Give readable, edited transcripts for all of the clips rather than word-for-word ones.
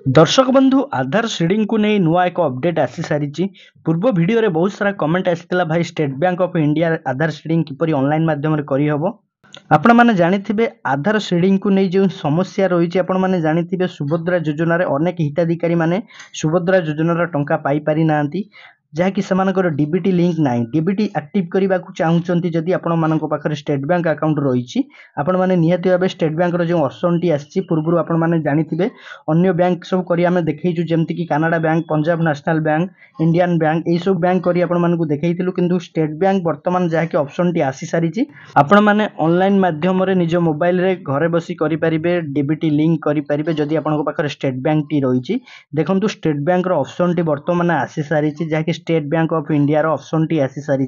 दर्शक बंधु आधार सीडिंग को नहीं नुआ एक अपडेट आसी सारी पूर्व वीडियो रे बहुत सारा कमेंट आसीला भाई State Bank of India Aadhaar seeding किपरि ऑनलाइन माध्यम रे करी हबो। आपण माने जानिथिबे आधार सीडिंग को नहीं जो समस्या रही आपण माने जानिथिबे सुभद्रा योजना रे अनेक हिताधिकारी माने सुभद्रा योजना रा टंका पाई पारि नांती जहाँकि सेमानकर डीबीटी लिंक नाही डीबीटी एक्टिव करने को चाहूँगी जदि आपण मान पाखे स्टेट बैंक अकाउंट रही आपण मैंने निहाती भाव स्टेट बैंक जो ऑप्शन टी आसी पूर्व आपण मैंने जानिथिबे अन्य बैंक सब करी आमे देखैछु जेमति कि Canara bank Punjab national bank Indian bank ए सब बैंक करी आपण मानकु देखैथिलु किंतु स्टेट बैंक वर्तमान जहाँकि ऑप्शन टी आसी सारी आपण माने ऑनलाइन माध्यम रे निज मोबाइल रे घरे बसी करि परिबे डीबीटी लिंक करि परिबे जदि आपण पाखे स्टेट बैंक टी रही देखंतु स्टेट बैंक रो ऑप्शन टी वर्तमान आसी सारी जहाँकि स्टेट बैंक ऑफ इंडिया रो ऑप्शन टी आसी सारी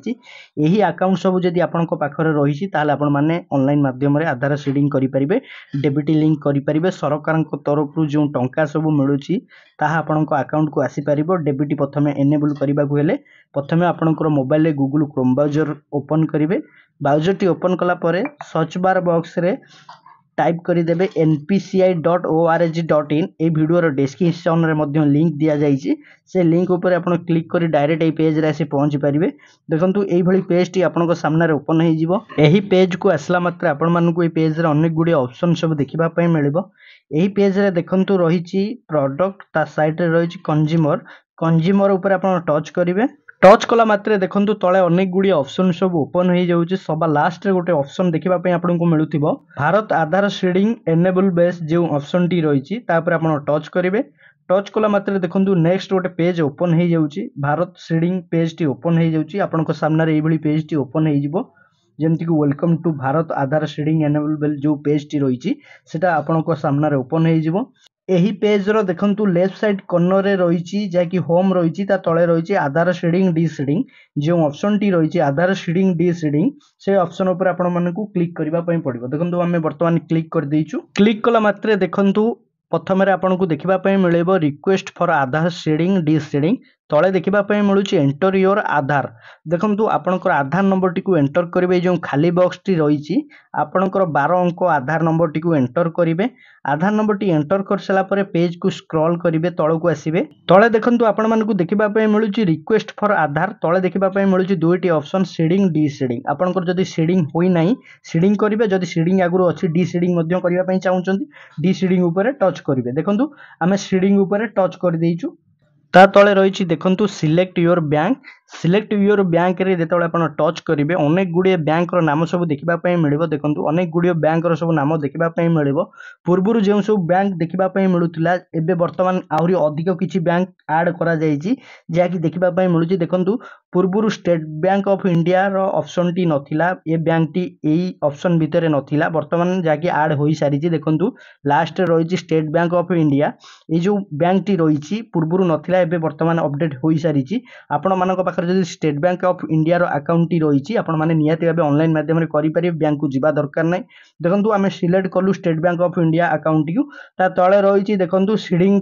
यही अकाउंट सब जदि आपण पाखरे रही ताले आपण माने ऑनलाइन माध्यम रे आधार सीडिंग करि परिबे डेबिट लिंक करि परिबे सरकार तरफ जो टंका सब मिलुची ताहा आपणको अकाउंट को आसी परिबो। डेबिट प्रथमे एनेबल करबा को हेले प्रथमे आपणकर मोबाइल रे गूगल क्रोम ब्राउजर ओपन करिवे। ब्राउजर टी ओपन कला परे सर्च बार बॉक्स रे टाइप करिदेबे npci.org.in ए वीडियो रो डिस्क्रिप्शन रे मध्य लिंक दिया जाइछि से लिंक ऊपर आपण क्लिक करी डायरेक्ट ए पेज रे आसी पहुंच परिबे। देखंतु एई भली पेज टी आपनको सामने रे ओपन हे जिवो। एही पेज को आसला मात्र आपण मानकु ए पेज रे अनेक गुडी ऑप्शन सब देखिबा पय मिलिबो। एही पेज रे देखंतु रहिछि प्रोडक्ट ता साइड रे रहिछि कंज्यूमर ऊपर आपण टच करिवे। टच कला मात्रे देखंतु तळे अनेक गुडी ऑप्शन सब ओपन हो जाउछि। सबा लास्ट रे गोटे ऑप्शन देखिबा पय आपनको मिलुथिबो Bharat Aadhaar seeding enable base जो ऑप्शन टी रहिछि ता पर आपण टच करिवे। टच कला मात्रे देखंतु नेक्स्ट गोटे पेज ओपन हो जाउछि। भारत सीडिंग पेज टी ओपन हो जाउछि। आपनको सामने रे एई भली पेज टी ओपन हो जिवो जेमति कि welcome to Bharat Aadhaar seeding enable बेल जो पेज टी रहिछि सेटा आपनको सामने रे ओपन हो जिवो। एही पेज रो देखंतु लेफ्ट साइड कॉर्नर रे रहिछि जाकि होम रहिछि ता तळे रहिछि आधार सीडिंग डी सीडिंग जो ऑप्शन टी रहिछि आधार सीडिंग डी सीडिंग से ऑप्शन ऊपर आपण मानकु क्लिक करबा पय पड़िबो। देखंतु हमें वर्तमान क्लिक कर देइछु। क्लिक कला मात्रे देखंतु प्रथम रे आपनको देखिबा पय मिलेबो request for Aadhaar seeding de seeding तळे देखिबा पय मिलुछि एंटर योर आधार। देखंतु आपनकर आधार नंबर टी को एंटर करिवे जो खाली बॉक्स टी रहिछि आपनकर 12 अंक आधार नंबर टी को एंटर करिवे। आधार नंबर टी एंटर कर सला परे पेज को स्क्रॉल करिवे तळ को आसीबे। तळे देखंतु आपण मानकु देखिबा पय मिलुछि रिक्वेस्ट फॉर आधार तळे देखिबा पय मिलुछि दुईटी ऑप्शन सीडिंग डी सीडिंग। आपनकर जदि सीडिंग होई नाही सीडिंग करिवे जदि सीडिंग आगुरो अछि डी सीडिंग मध्य करिवा पय चाहउचंती डी सीडिंग ऊपर टच करिवे। देखंतु आमे सीडिंग ऊपर टच कर देइछु। ता तळे रहिछि देखंतु सिलेक्ट योर बैंक रे जेतळे आपण टच करिवे अनेक गुडी बैंक रो नाम सब देखिबा पय मिलिबो। देखंतु अनेक गुडी बैंक रो सब नाम देखिबा पय मिलिबो। पूर्वरु जेउ सब बैंक देखिबा पय मिलुथिला एबे वर्तमान आहुरी अधिक किछि बैंक ऐड करा जाईछि जे कि देखिबा पय मिलुछि। देखंतु पूर्वरु स्टेट बैंक ऑफ इंडिया रो ऑप्शन टी नथिला ए बैंक टी एई ऑप्शन भितरे नथिला वर्तमान जाकि ऐड होई सारिछि। देखंतु लास्ट रे रहिछि स्टेट बैंक ऑफ इंडिया ए जो बैंक टी रहिछि पूर्वरु नथिला एबे वर्तमान अपडेट होई सारिछि। आपण मानक पाखर जदि स्टेट बैंक ऑफ इंडिया रो अकाउंट टी रहिछि आपण माने नियाती भाबे ऑनलाइन माध्यम रे करि पारि बैंक को जिबा दरकार नै। देखंतु आमे सिलेक्ट कलु state Bank of India account को ता तळे रहिछि देखंतु सीडिंग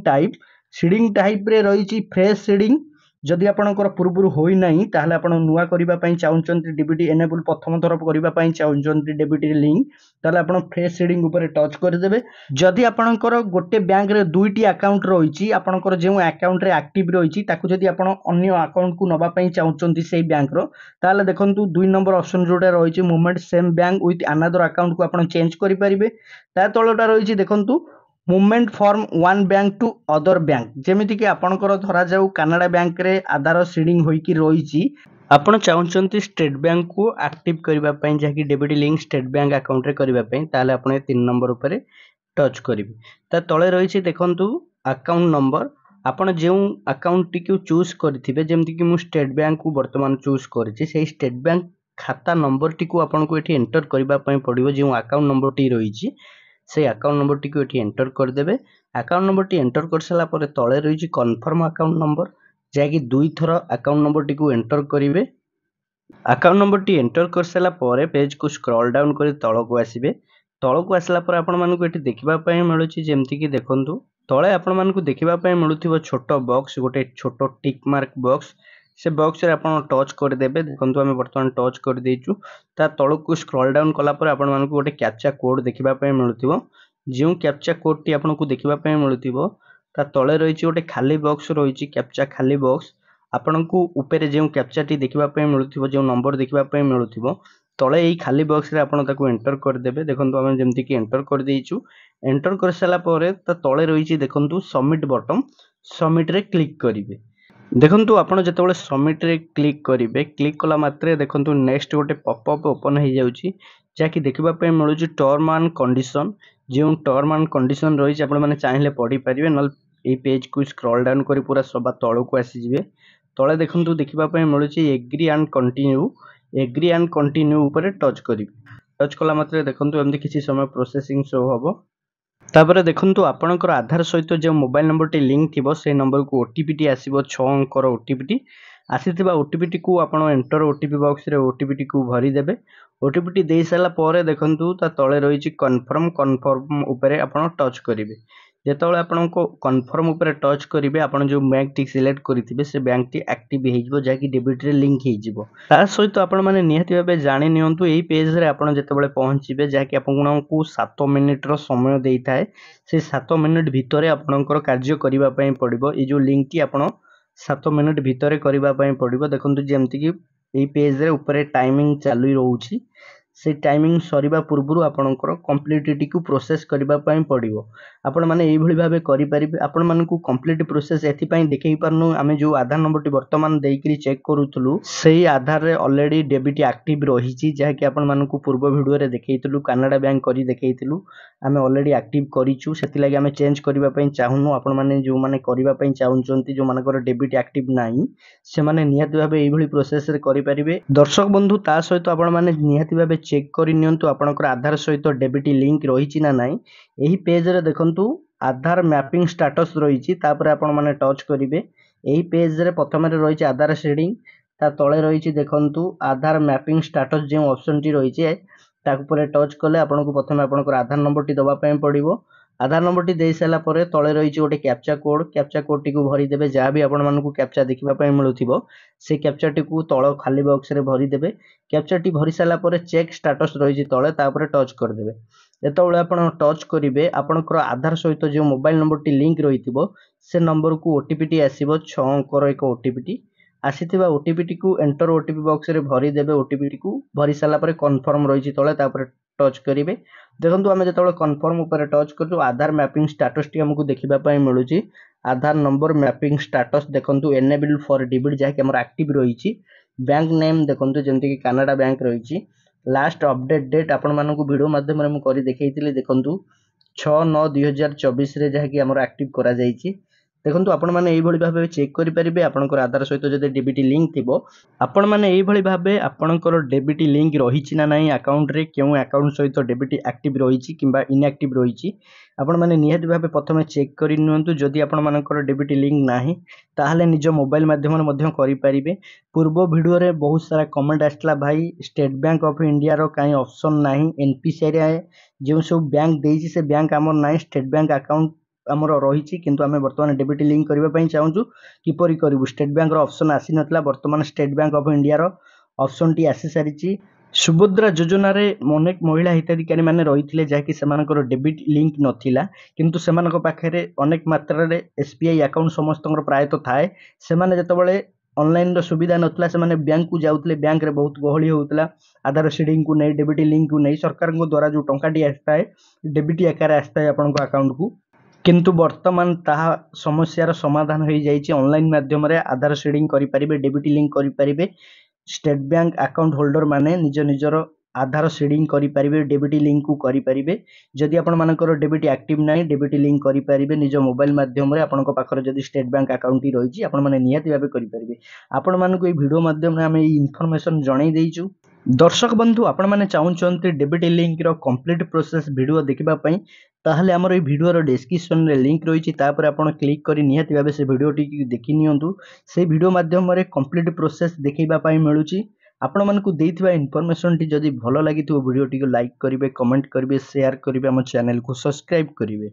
टाइप रे रहिछि फ्रेश सीडिंग जदि आपणकर पूर्वरु होई नाही ताहले आपण नुवा करिबा पय चाहउचंती डीबीटी एनेबल प्रथम तरफ करिबा पय चाहउचंती डीबीटी लिंक ताहले आपण फ्रेश सीडिंग ऊपर टच कर देबे। जदि आपणकर गोटे बैंक रे दुईटी अकाउंट रहिछि आपणकर जेउ अकाउंट रे एक्टिव रहिछि ताकु जदि आपण अन्य अकाउंट को नबा पय चाहउचंती सेही बैंक रो ताहले देखंतु 2 नंबर ऑप्शन जोटा रहिछि movement same bank with another account को आपण चेंज करि परिबे। ता तळटा रहिछि देखंतु movement from one bank to other bank जेमिति कि आपणकर धरा जाऊ कनाडा बैंक रे आधार सीडिंग होई कि रहिछि आपण चाहउचंती स्टेट बैंक को एक्टिव करबा पय जाकि debit link state bank account रे करबा पय ताले आपण 3 नंबर ऊपर टच करिवे। ता तळे रहिछि देखंतु अकाउंट नंबर आपण जेउ अकाउंट टी को चूज करथिबे जेमिति कि मु स्टेट बैंक को वर्तमान चूज करछि सेही स्टेट बैंक खाता नंबर टी को आपण को एठी एंटर करबा पय पडिबो। जेउ अकाउंट नंबर टी रहिछि से अकाउंट नंबर टी को एठी एंटर कर देबे। अकाउंट नंबर टी एंटर कर सला परे तळे रहिछि कन्फर्म अकाउंट नंबर जाकि दुई थर अकाउंट नंबर टी को एंटर करिवे। अकाउंट नंबर टी एंटर कर सला परे पेज को स्क्रॉल डाउन करी तळ को आसीबे। तळ को आसला परे आपण मानकु एठी देखिबा पय मिलुछि जेमति कि देखंतु तळे आपण मानकु देखिबा पय मिलुथिबो छोटो बॉक्स गोटे छोटो टिक मार्क बॉक्स से बॉक्स रे आपण टच कर देबे। देखंतु हमें वर्तमान टच कर देइछु। ता तळकु स्क्रॉल डाउन कला परे आपण मानकु गोटे कैप्चा कोड देखिबा पय मिलुथिबो। जेउ कैप्चा कोड टी आपनको देखिबा पय मिलुथिबो ता तले रही गोटे खाली बॉक्स रही कैप्चा खाली बॉक्स आपनको ऊपर जो कैप्चाटी देखा मिलूँ जो नंबर देखा मिलूँ तले यही खाली बॉक्स रे आपण ताको एंटर करदेवे। देखो आम जमती कि एंटर कर देइछु एंटर कर सारा पर तले रही देखो सबमिट बटन सबमिट रे क्लिक करेंगे। देखो आपड़ जो सबमिट रे क्लिक करेंगे क्लिक कला मात्रे देखो नेक्स्ट गोटे पॉपअप ओपन हो जाऊँगी जहाँकि देखा मिलूँ टर्म एंड कंडीशन जो टर्म एंड कंडीशन रही है चाहिए पढ़ी पारे ना ये पेज को स्क्रॉल डाउन कर पूरा सभा तल को आसीजे तले देखो देखा मिलूँ एग्री एंड कंटिन्यू ऊपर टच करेंगे। टच कला मात्रे देखो एमती किसी समय प्रोसेसिंग शो हम तापर देखो आपणकर आधार सहित जो मोबाइल नंबर टी लिंक थी से नंबर को ओटीपी टी आसो 6 अंकर ओटीपी आसीथिबा ओटीपी को आपण एंटर ओटीपी बॉक्स रे ओटीपी को भरी देबे। ओटीपी टी दे सारा पर देखंतु ता तळे रही कन्फर्म ऊपर आपण टच करेंगे। जेतବେଳେ आपनको कन्फर्म ऊपर टच करेंगे आपण जो बैंक टी सिलेक्ट करिथिबे से बैंक टी एक्टिव हेजिबो जाकी डेबिट रे लिंक हेजिबो। ता सहित आपण माने निहाती भाबे जानि नियंतु एई पेज रे आपण जेतବେଳେ पहुंचीबे जाकी आपनको 7 मिनिट रो समय देइथाय से 7 मिनिट भितरे आपणकर कार्य करिबा पई पड़िबो। ए जो लिंक टी आपण 7 मिनिट भितरे करिबा पई पड़िबो। देखंतु जेमति कि एई पेज रे ऊपर टाइमिंग चालू रहउची से टाइमिंग सरीबा पूर्वरु आपणकर कंप्लीटिटी को प्रोसेस करिबा पई पड़िबो। आपण माने एई भली भाबे करि परिबे। आपण मानकु कंप्लीट प्रोसेस एथि पई देखै पारनु आमे जो आधार नंबर टी वर्तमान देइकरी चेक करूथलु सेही आधार रे ऑलरेडी डेबिट एक्टिव रहिची जहाँकि आपण मानकु पूर्व वीडियो रे देखैतलु कनाडा बैंक करी देखैतलु आमे ऑलरेडी एक्टिव करिछु सेति लागि आमे चेंज करिबा पई चाहुनु। आपण माने जो माने करिबा पई चाहुचंती जो मानकर डेबिट एक्टिव नाही से माने निहाती भाबे एई भली प्रोसेस रे करि परिबे। दर्शक बंधु ता सहित आपण माने निहाती भाबे चेक करि नियंतु आपणकर आधार सहित डेबिट लिंक रहिची ना नाही। एही पेज रे देखंतु आधार मैपिंग स्टेटस रही तापर आपण माने टच करेंगे। यही पेज रे प्रथम रही आधार शेडिंग ता तले रही देखंतु आधार मैपिंग स्टेटस जो ऑप्शन टी रही है तापर टच कले आपको प्रथम आपनकर आधार नंबर टी दबा पई पड़िबो। आधार नंबर टी दे सारा पर तले रही गोटे कैप्चा कोड टी को भरी देबे। जहाँ भी आपण मानकु कैप्चा देखिबा पई मिलुथिबो से कैप्चा टी को तळ खाली बॉक्स रे भरी देबे। कैप्चा टी भरी सारा पर चेक स्टेटस रही तले तापर टच कर देबे। जेतବେଳେ ଆପଣ टच करेंगे आपणकर आधार सहित जो मोबाइल नंबर टी लिंक रही से नंबर को ओटीपी टी आसीबो 6 अंकर एक ओटीपी टी आसीथिबा ओटीपी टी को एंटर ओटीपी बॉक्स रे भरी देबे। ओटीपी टी को भरी साला पर कन्फर्म रही तळे तापर टच करेंगे। देखंतु आमे जेतବେଳେ कन्फर्म ऊपर टच करजो आधार मैपिंग स्टेटस टी हमकु देखिबा पई मिलुची। आधार नंबर मैपिंग स्टेटस देखंतु एनेबल्ड फॉर डेबिट जाके हमर एक्टिव रहिची। बैंक नेम देखंतु जेमति कि कनाडा बैंक रहिची। लास्ट अपडेट डेट आपण मानकु वीडियो माध्यम रे मु करी देखैतिली देखंतु 6/9/2024 रे जहाँकि हमर एक्टिव करा जाईची। देखंतु आपण माने एई भली भाबे चेक करि परिबे आपनकर आधार सहित जदि डेबिट लिंक थिबो आपण माने एई भली भाबे आपनकर डेबिट लिंक रहिची ना नाही अकाउंट रे केउ अकाउंट सहित डेबिट एक्टिव रहिची किंबा इनएक्टिव रहिची आपण माने निहाती भाबे प्रथमे चेक करि नियंतु। जदि आपण मानकर डेबिट लिंक नाही ताहाले निज मोबाइल माध्यम रे मध्यम करि परिबे। पूर्व वीडियो रे बहुत सारा कमेंट आसला भाई स्टेट बैंक ऑफ इंडिया रो काई ऑप्शन नाही एनपीसीआई रे जो सब बैंक देइची से बैंक हमर नाही स्टेट बैंक अकाउंट हमर रहिची किंतु आमे वर्तमान डेबिट लिंक करबा पई चाहूछु किपरि करिवु। स्टेट बैंक रो ऑप्शन आसी नतला वर्तमान स्टेट बैंक ऑफ इंडिया रो ऑप्शन टी आसी सारिची। सुभद्रा योजना रे अनेक महिला हिताधिकारी माने रहिथिले जाकि सेमानकर डेबिट लिंक नथिला किंतु सेमानक पाखरे अनेक मात्रा रे एसबीआई अकाउंट समस्तंकर प्रायत थाए। सेमाने जतबळे ऑनलाइन रो सुविधा नथला सेमाने बैंक को जाउतले बैंक रे बहुत गहली होउतला। आधार शेडिंग को नै डेबिट लिंक को नै सरकार को द्वारा जो टंकाटी आस्ताए डेबिट आकार आस्ताए आपनको अकाउंट को किंतु वर्तमान ताहा समस्यार समाधान हो जाइए। ऑनलाइन माध्यम रे आधार शेडिंग करि परिबे डेबिट लिंक करि परिबे। स्टेट बैंक अकाउंट होल्डर माने निज निजर आधार शेडिंग करि परिबे डेबिट लिंक को करि परिबे। जदि आपण मानकर डेबिट एक्टिव नाही डेबिट लिंक करि परिबे निज मोबाइल माध्यम रे आपनको पाखर जदि स्टेट बैंक अकाउंट ही रहिची आपण माने निहाती भाबे करि परिबे। आपण मानको ए वीडियो माध्यम रे हम ए इन्फॉर्मेशन जणाई देइछु। दर्शक बंधु आपण माने चाहुचंती डेबिट लिंक रो कंप्लीट प्रोसेस वीडियो देखिबा पई ताहले हमर ए वीडियो रो डिस्क्रिप्शन रे लिंक रहिची तापर आपण क्लिक करी निहाती भाबे से वीडियो टी देखि नियंतु। से वीडियो माध्यम रे कंप्लीट प्रोसेस देखिबा पई मिलुची। आपण मानकु देइथिबा इन्फॉर्मेशन टी जदि भलो लागिथो वीडियो टी को लाइक करिवे कमेंट करिवे शेयर करिवे हम चैनल को सब्सक्राइब करिवे।